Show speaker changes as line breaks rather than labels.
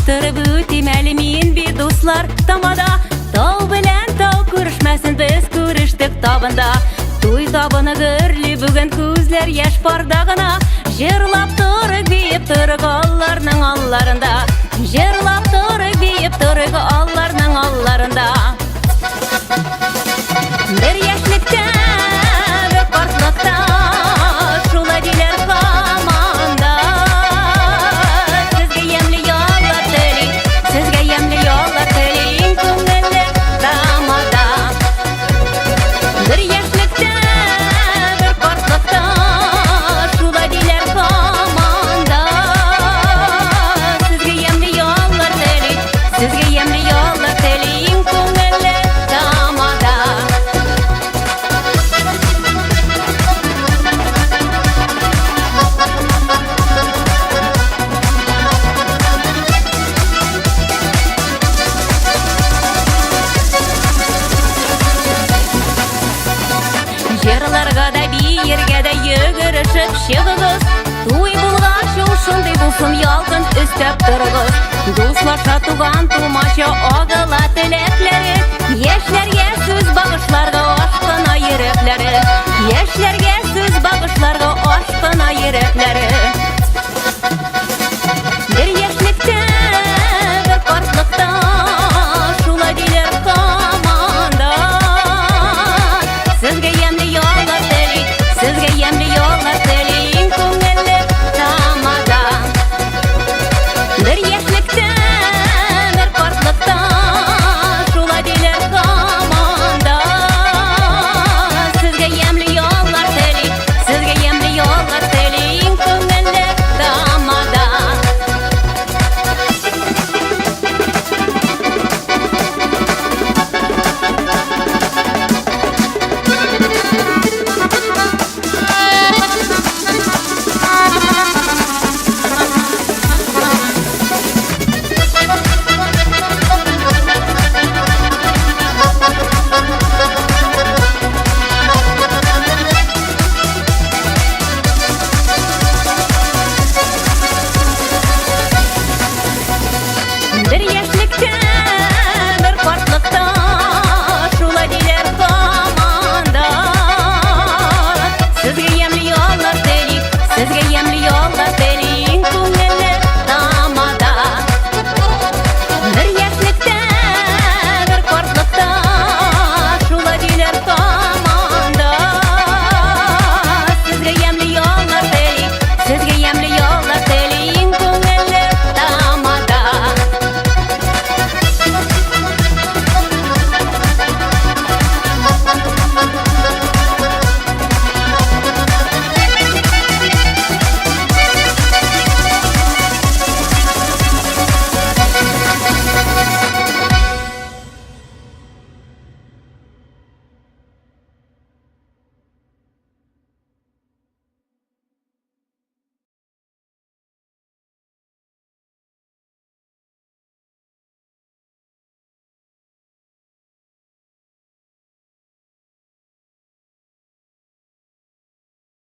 Таныштырып үтим әле мин бит дуслар тамада. Тау белән тау күрешмәсен, без күрештек табында. Туй табыны гөрли бүген күзләр яшь парда гына. Җырлап торык, биеп торык алларның алларында. Җырлап торык, биеп торык алларның алларында. Бер яшьлектә, бер картлыкта, шулай диләр команда. Сезгә ямьле яллар тели, сезгә ямьле яллар тели, күңелле тамада. Бер яшьлектә, бер картлыкта, шулай диләр команда. Сезгә ямьле яллар тели, сезгә ямьле яллар тели, күңелле тамада. Җырларга да, биергә дә йөгерешеп чыгыгыз. Туй булгач ул шундый булсын, ялкын өстәп торыгыз. Дуслаша туган тумача агыла теләкләре. Яшьләргә сүз багышларга ашкына йөрәкләре. Яшьләргә сүз багышларга ашкына йөрәкләре.